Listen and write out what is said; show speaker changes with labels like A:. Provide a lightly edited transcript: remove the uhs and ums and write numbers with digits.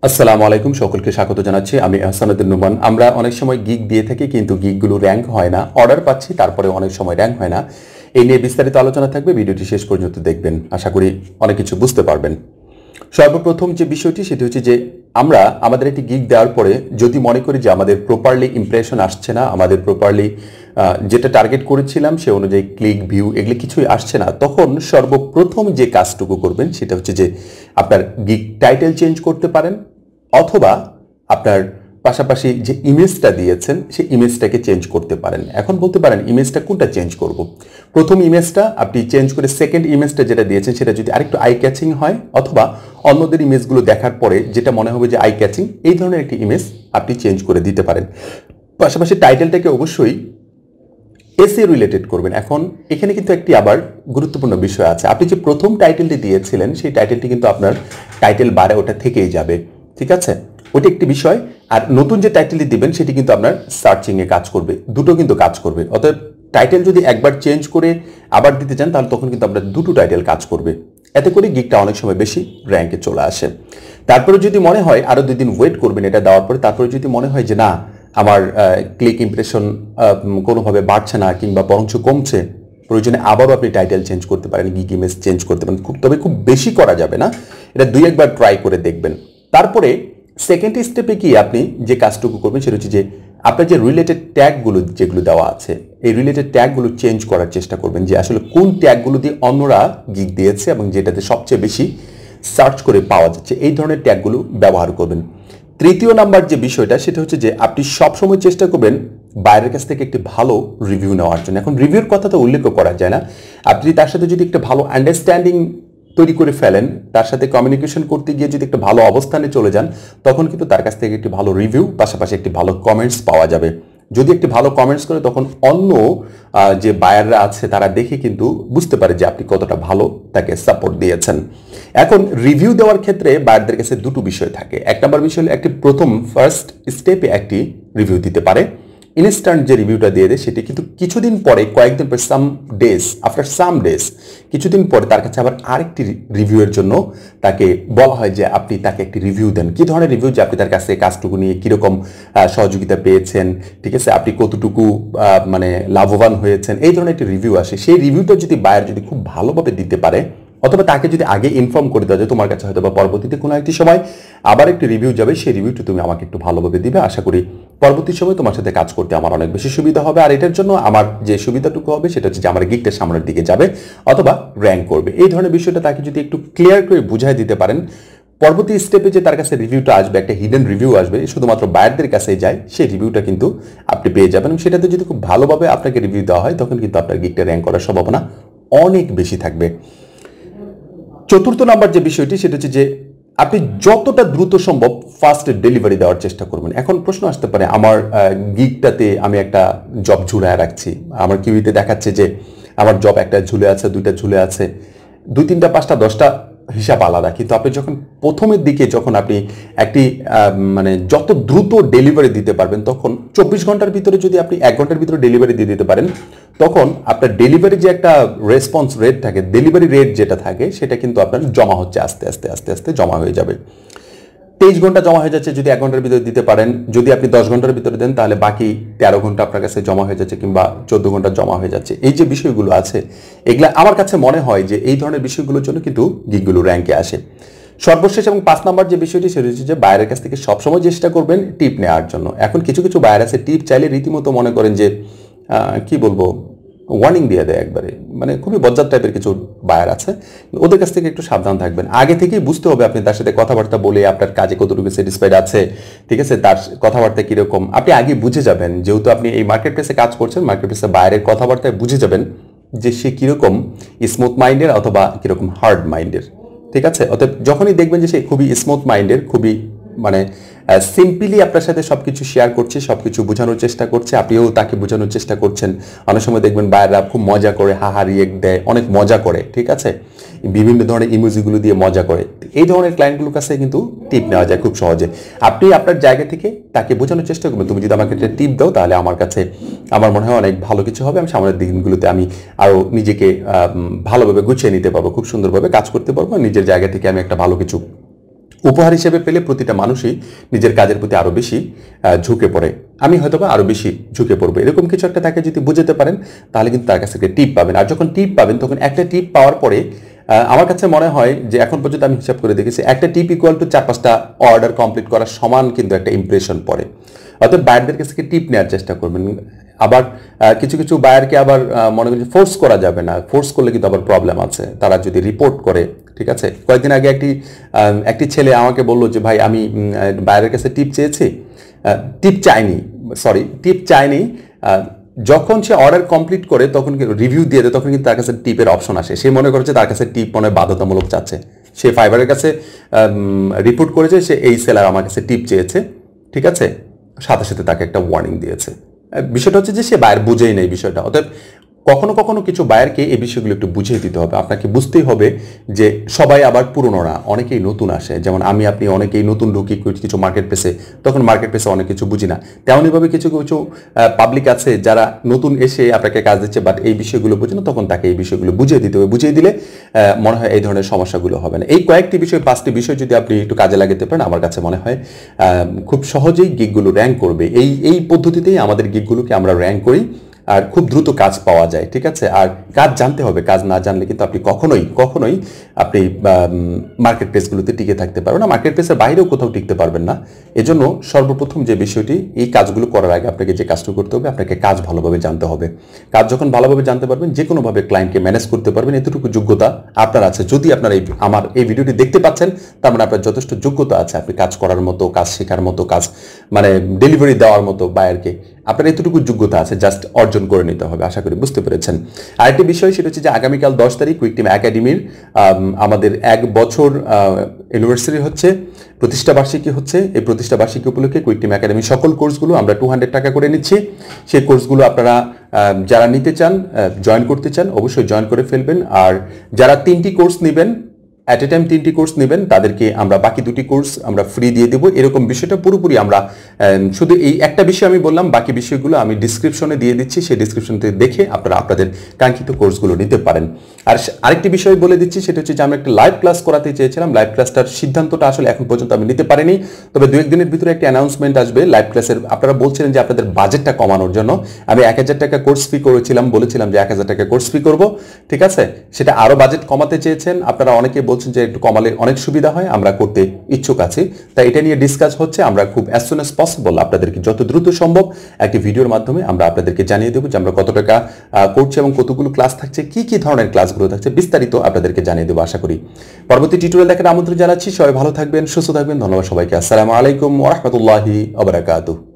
A: আসসালামু আলাইকুম, সকলকে স্বাগত জানাচ্ছি। আমি আহসান উদ্দিন নোমান। আমরা অনেক সময় গিগ দিয়ে থাকি, কিন্তু গিগগুলো র্যাঙ্ক হয় না। অর্ডার পাচ্ছি, তারপরে অনেক সময় র্যাঙ্ক হয় না। এই নিয়ে বিস্তারিত আলোচনা থাকবে, ভিডিওটি শেষ পর্যন্ত দেখবেন। আশা করি অনেক কিছু বুঝতে পারবেন। সর্বপ্রথম যে বিষয়টি সেটি হচ্ছে যে আমরা আমাদের একটি গিগ দেওয়ার পরে যদি মনে করি যে আমাদের প্রপারলি ইমপ্রেশন আসছে না, আমাদের প্রপারলি যেটা টার্গেট করেছিলাম সে অনুযায়ী ক্লিক ভিউ এগুলি কিছুই আসছে না, তখন সর্বপ্রথম যে কাজটুকু করবেন সেটা হচ্ছে যে আপনার গিগ টাইটেল চেঞ্জ করতে পারেন, অথবা আপনার পাশাপাশি যে ইমেজটা দিয়েছেন সেই ইমেজটাকে চেঞ্জ করতে পারেন। এখন বলতে পারেন ইমেজটা কোনটা চেঞ্জ করব। প্রথম ইমেজটা আপনি চেঞ্জ করে সেকেন্ড ইমেজটা যেটা দিয়েছেন সেটা যদি আরেকটু আই ক্যাচিং হয়, অথবা অন্যদের ইমেজগুলো দেখার পরে যেটা মনে হবে যে আই ক্যাচিং, এই ধরনের একটি ইমেজ আপনি চেঞ্জ করে দিতে পারেন। পাশাপাশি টাইটেলটাকে অবশ্যই এসে রিলেটেড করবেন। এখন এখানে কিন্তু একটি আবার গুরুত্বপূর্ণ বিষয় আছে। আপনি যে প্রথম টাইটেলটি দিয়েছিলেন সেই টাইটেলটি কিন্তু আপনার টাইটেল বারে ওটা থেকেই যাবে, ঠিক আছে? ওইটা একটি বিষয়। আর নতুন যে টাইটেলটি দিবেন সেটি কিন্তু আপনার সার্চিংয়ে কাজ করবে, দুটো কিন্তু কাজ করবে। অতএব টাইটেল যদি একবার চেঞ্জ করে আবার দিতে চান তাহলে তখন কিন্তু আপনার দুটো টাইটেল কাজ করবে। এতে করে গিগটা অনেক সময় বেশি র্যাঙ্কে চলে আসে। তারপরে যদি মনে হয় আরও 2 দিন ওয়েট করবেন এটা দেওয়ার পরে, তারপরে যদি মনে হয় যে না আমার ক্লিক ইমপ্রেশন কোনোভাবে বাড়ছে না কিংবা বরঞ্চ কমছে, প্রয়োজনে আবারও আপনি টাইটেল চেঞ্জ করতে পারেন, গিগ ইমেজ চেঞ্জ করতে পারেন। তবে খুব বেশি করা যাবে না, এটা 2-1বার ট্রাই করে দেখবেন। তারপরে সেকেন্ড স্টেপে কি আপনি যে কাজটুকু করবেন সেটা হচ্ছে যে আপনার যে রিলেটেড ট্যাগগুলো যেগুলো দেওয়া আছে এই রিলেটেড ট্যাগগুলো চেঞ্জ করার চেষ্টা করবেন, যে আসলে কোন ট্যাগগুলো দিয়ে অন্যরা গিগ দিয়েছে এবং যেটাতে সবচেয়ে বেশি সার্চ করে পাওয়া যাচ্ছে এই ধরনের ট্যাগগুলো ব্যবহার করবেন। তৃতীয় নাম্বার যে বিষয়টা সেটা হচ্ছে যে আপনি সবসময় চেষ্টা করবেন বাইরের কাছ থেকে একটি ভালো রিভিউ নেওয়ার জন্য। এখন রিভিউর কথা তো উল্লেখ করা যায় না, আপনি তার সাথে যদি একটা ভালো আন্ডারস্ট্যান্ডিং তৈরি করে ফেলেন, তার সাথে কমিউনিকেশন করতে গিয়ে যদি একটা ভালো অবস্থানে চলে যান, তখন কিন্তু তার কাছ থেকে একটি ভালো রিভিউ পাশাপাশি একটি ভালো কমেন্টস পাওয়া যাবে। যদি একটি ভালো কমেন্টস করে তখন অন্য যে বায়াররা আছে তারা দেখে কিন্তু বুঝতে পারে যে আপনি কতটা ভালো তাকে সাপোর্ট দিয়েছেন। এখন রিভিউ দেওয়ার ক্ষেত্রে বায়ারদের কাছে দুটো বিষয় থাকে। এক নম্বর বিষয় হলো একটি প্রথম ফার্স্ট স্টেপে একটি রিভিউ দিতে পারে, ইনস্ট্যান্ট যে রিভিউটা দিয়ে দেয় সেটি, কিন্তু কিছুদিন পরে কয়েকদিন পরে আফটার সাম ডেজ কিছুদিন পরে তার কাছে আবার আরেকটি রিভিউয়ের জন্য তাকে বলা হয় যে আপনি তাকে একটি রিভিউ দেন। কি ধরনের রিভিউ? যে আপনি তার কাছে কাজটুকু নিয়ে কীরকম সহযোগিতা পেয়েছেন, ঠিক আছে, আপনি কতটুকু মানে লাভবান হয়েছেন, এই ধরনের একটি রিভিউ আসে। সেই রিভিউটা যদি বায়ার যদি খুব ভালোভাবে দিতে পারে, অথবা তাকে যদি আগে ইনফর্ম করে দেওয়া যায় তোমার কাছে হয়তো বা পরবর্তীতে কোনো একটি সময় আবার একটি রিভিউ যাবে, সেই রিভিউটা তুমি আমাকে একটু ভালোভাবে দিবে, আশা করি পরবর্তী সময় তোমার সাথে কাজ করতে আমার অনেক বেশি সুবিধা হবে। আর এটার জন্য আমার যে সুবিধাটুকু হবে সেটা হচ্ছে যে আমার গিগটা সামনের দিকে যাবে অথবা র্যাঙ্ক করবে। এই ধরনের বিষয়টা তাকে যদি একটু ক্লিয়ার করে বুঝাই দিতে পারেন, পরবর্তী স্টেপে যে তার কাছে রিভিউটা আসবে, একটা হিডেন রিভিউ আসবে, শুধুমাত্র বায়ারদের কাছেই যায়, সেই রিভিউটা কিন্তু আপনি পেয়ে যাবেন। সেটাতে যদি খুব ভালোভাবে আপনাকে রিভিউ দেওয়া হয় তখন কিন্তু আপনার গিগটা র্যাঙ্ক করার সম্ভাবনা অনেক বেশি থাকবে। চতুর্থ নাম্বার যে বিষয়টি সেটা হচ্ছে যে আপনি যতটা দ্রুত সম্ভব ফাস্ট ডেলিভারি দেওয়ার চেষ্টা করবেন। এখন প্রশ্ন আসতে পারে, আমার গিগটাতে আমি একটা জব ঝুলায় রাখছি, আমার কিউইতে দেখাচ্ছে যে আমার জব একটা ঝুলে আছে, 2টা ঝুলে আছে, 2, 3টা, 5টা, 10টা হিসাব আলাদা। কিন্তু আপনি যখন প্রথমের দিকে যখন আপনি একটি মানে যত দ্রুত ডেলিভারি দিতে পারবেন, তখন 24 ঘন্টার ভিতরে যদি আপনি 1 ঘন্টার ভিতরে ডেলিভারি দিয়ে দিতে পারেন, তখন আপনার ডেলিভারি যে একটা রেসপন্স রেট থাকে, ডেলিভারি রেট যেটা থাকে সেটা কিন্তু আপনার জমা হচ্ছে, আস্তে আস্তে আস্তে আস্তে জমা হয়ে যাবে। 23 ঘন্টা জমা হয়ে যাচ্ছে যদি 1 ঘন্টার ভিতরে দিতে পারেন। যদি আপনি 10 ঘন্টার ভিতরে দেন তাহলে বাকি 13 ঘন্টা আপনার কাছে জমা হয়ে যাচ্ছে, কিংবা 14 ঘন্টা জমা হয়ে যাচ্ছে। এই যে বিষয়গুলো আছে এগুলা আমার কাছে মনে হয় যে এই ধরনের বিষয়গুলোর জন্য কিন্তু গিগগুলো র্যাঙ্কে আসে। সর্বশেষ এবং 5 নাম্বার যে বিষয়টি সেটা হচ্ছে যে বায়ারের কাছ থেকে সবসময় চেষ্টা করবেন টিপ নেওয়ার জন্য। এখন কিছু কিছু বায়ার আছে টিপ চাইলে রীতিমতো মনে করেন যে কি বলবো, ওয়ার্নিং দিয়ে দেয় একবারে, মানে খুবই বজ্জাত টাইপের কিছু বায়ার আছে। ওদের কাছ থেকে একটু সাবধান থাকবেন। আগে থেকেই বুঝতে হবে আপনি তার সাথে কথাবার্তা বলে আপনার কাজে কতটুকু স্যাটিসফাইড আছে, ঠিক আছে, তার কথাবার্তা কীরকম আপনি আগে বুঝে যাবেন। যেহেতু আপনি এই মার্কেট প্লেসে কাজ করছেন, মার্কেট প্লেসে বায়ারের কথাবার্তায় বুঝে যাবেন যে সে কীরকম স্মুথ মাইন্ডের অথবা কীরকম হার্ড মাইন্ডের, ঠিক আছে। অতএব যখনই দেখবেন যে সে খুবই স্মুথ মাইন্ডের, খুবই মানে সিম্পলি আপনার সাথে সবকিছু শেয়ার করছে, সবকিছু বোঝানোর চেষ্টা করছে, আপনিও তাকে বোঝানোর চেষ্টা করছেন। অনেক সময় দেখবেন বায়াররা খুব মজা করে, হাহা রিয়েক্ট দেয়, অনেক মজা করে, ঠিক আছে, বিভিন্ন ধরনের ইমোজিগুলো দিয়ে মজা করে। এই ধরনের ক্লায়েন্টগুলোর কাছে কিন্তু টিপ নেওয়া যায় খুব সহজে। আপনি আপনার জায়গা থেকে তাকে বোঝানোর চেষ্টা করবেন, তুমি যদি আমাকে একটা টিপ দাও তাহলে আমার কাছে আমার মনে হয় অনেক ভালো কিছু হবে, আমি সামনের দিনগুলোতে আমি আরও নিজেকে ভালোভাবে গুছিয়ে নিতে পারবো, খুব সুন্দরভাবে কাজ করতে পারবো, নিজের জায়গা থেকে আমি একটা ভালো কিছু উপহার হিসেবে পেলে প্রতিটা মানুষই নিজের কাজের প্রতি আরও বেশি ঝুঁকে পড়ে। আমি হয়তোবা আরও বেশি ঝুঁকে পড়বো, এরকম কিছু একটা তাকে যদি বুঝতে পারেন তাহলে কিন্তু তার কাছ থেকে টিপ পাবেন। আর যখন টিপ পাবেন তখন একটা টিপ পাওয়ার পরে আমার কাছে মনে হয় যে এখন পর্যন্ত আমি হিসাব করে দেখেছি একটা টিপ ইকুয়াল টু 4-5টা অর্ডার কমপ্লিট করার সমান কিন্তু একটা ইমপ্রেশন পড়ে। অর্থাৎ বায়ারদের কাছ থেকে টিপ নেওয়ার চেষ্টা করবেন। আবার কিছু কিছু বায়ারকে আবার মনে করি ফোর্স করা যাবে না, ফোর্স করলে কিন্তু আবার প্রবলেম আছে। তারা যদি রিপোর্ট করে, ঠিক আছে। কয়েকদিন আগে একটি ছেলে আমাকে বললো যে ভাই আমি বায়ারের কাছে টিপ চেয়েছি, টিপ চাইনি। যখন সে অর্ডার কমপ্লিট করে তখন রিভিউ দিয়ে দেয়, তখন কিন্তু তার কাছে টিপের অপশন আসে। সে মনে করছে তার কাছে টিপ মনে বাধ্যতামূলক চাচ্ছে। সে ফাইবারের কাছে রিপোর্ট করেছে সে এই সেলার আমার কাছে টিপ চেয়েছে, ঠিক আছে। সাথে সাথে তাকে একটা ওয়ার্নিং দিয়েছে। বিষয়টা হচ্ছে যে সে বায়ার বুঝেই নেই বিষয়টা। অতএব কখনো কখনো কিছু বায়ারকে এই বিষয়গুলো একটু বুঝিয়ে দিতে হবে। আপনাকে বুঝতেই হবে যে সবাই আবার পুরনো না, অনেকেই নতুন আসে। যেমন আমি আপনি অনেকেই নতুন ঢুকি কিছু মার্কেট প্লেসে, তখন মার্কেট প্লেসে অনেক কিছু বুঝি না। তেমনইভাবে কিছু কিছু পাবলিক আছে যারা নতুন এসে আপনাকে কাজ দিচ্ছে বাট এই বিষয়গুলো বুঝে না, তখন তাকে এই বিষয়গুলো বুঝিয়ে দিতে হবে। বুঝিয়ে দিলে মনে হয় এই ধরনের সমস্যাগুলো হবে না। এই কয়েকটি বিষয়, 5টি বিষয় যদি আপনি একটু কাজে লাগাতে পারেন, আমার কাছে মনে হয় খুব সহজেই গিগগুলো র্যাঙ্ক করবে। এই পদ্ধতিতেই আমাদের গিগগুলোকে আমরা র্যাঙ্ক করি আর খুব দ্রুত কাজ পাওয়া যায়, ঠিক আছে। আর কাজ জানতে হবে, কাজ না জানলে কিন্তু আপনি কখনোই আপনি মার্কেট প্লেসগুলোতে টিকে থাকতে পারবেন না, মার্কেট প্লেসের বাইরেও কোথাও টিকতে পারবেন না। এজন্য সর্বপ্রথম যে বিষয়টি, এই কাজগুলো করার আগে আপনাকে যে কাজটা করতে হবে, আপনাকে কাজ ভালোভাবে জানতে হবে। কাজ যখন ভালোভাবে জানতে পারবেন, যে কোনোভাবে ক্লায়েন্টকে ম্যানেজ করতে পারবেন, এতটুকু যোগ্যতা আপনার আছে। যদি আপনার আমার এই ভিডিওটি দেখতে পাচ্ছেন, তার মানে আপনার যথেষ্ট যোগ্যতা আছে। আপনি কাজ করার মতো, কাজ শেখার মতো, কাজ মানে ডেলিভারি দেওয়ার মতো বায়ারকে আপনার এতটুকু যোগ্যতা আছে, জাস্ট অর্জন করে নিতে হবে। আশা করি বুঝতে পেরেছেন। আরেকটি বিষয় সেটা হচ্ছে যে আগামীকাল 10 তারিখ কুইক টিম একাডেমির আমাদের 1 বছর ইউনিভার্সিটি হচ্ছে, প্রতিষ্ঠা বার্ষিকী হচ্ছে। এই প্রতিষ্ঠা বার্ষিকী উপলক্ষে কুইক টিম একাডেমির সকল কোর্সগুলো আমরা 200 টাকা করে নিচ্ছি। সেই কোর্সগুলো আপনারা যারা নিতে চান, জয়েন করতে চান, অবশ্যই জয়েন করে ফেলবেন। আর যারা 3টি কোর্স নেবেন, অ্যাট এ টাইম 3টি কোর্স নেবেন, তাদেরকে আমরা বাকি 2টি কোর্স আমরা ফ্রি দিয়ে দেবো। এরকম বিষয়টা পুরোপুরি আমরা শুধু এই একটা বিষয় আমি বললাম, বাকি বিষয়গুলো আমি ডিসক্রিপশনে দিয়ে দিচ্ছি। সেই ডিসক্রিপশন থেকে দেখে আপনারা আপনাদের কাঙ্ক্ষিত কোর্সগুলো নিতে পারেন। আর আরেকটি বিষয় বলে দিচ্ছি, সেটা হচ্ছে যে আমরা একটা লাইভ ক্লাস করাতে চেয়েছিলাম। লাইভ ক্লাসটার সিদ্ধান্তটা আসলে এখন পর্যন্ত আমি নিতে পারিনি, তবে 2-1 দিনের ভিতরে একটা অ্যানাউন্সমেন্ট আসবে লাইভ ক্লাসের। আপনারা বলছিলেন যে আপনাদের বাজেটটা কমানোর জন্য আমি 1000 টাকা কোর্স ফি করেছিলাম, বলেছিলাম যে 1000 টাকা কোর্স ফি করবো, ঠিক আছে। সেটা আরও বাজেট কমাতে চেয়েছেন আপনারা, অনেকে বলছেন যে একটু কমালে অনেক সুবিধা হয়, আমরা করতে ইচ্ছুক আছি। তাই এটা নিয়ে ডিসকাস হচ্ছে। আমরা খুব অ্যাজ সুন অ্যাজ পসিবল আপনাদেরকে যত দ্রুত সম্ভব একটি ভিডিওর মাধ্যমে আমরা আপনাদেরকে জানিয়ে দেবো যে আমরা কত টাকা করছি এবং কতগুলো ক্লাস থাকছে, কি কি ধরনের ক্লাসগুলো থাকছে, বিস্তারিত আপনাদেরকে জানিয়ে দেবো। আশা করি পরবর্তী টিউটোরিয়াল দেখার আমন্ত্রণ জানাচ্ছি। সবাই ভালো থাকবেন, সুস্থ থাকবেন। ধন্যবাদ সবাইকে। আসসালামু আলাইকুম ওয়া রাহমাতুল্লাহি ওয়া বারাকাতুহু।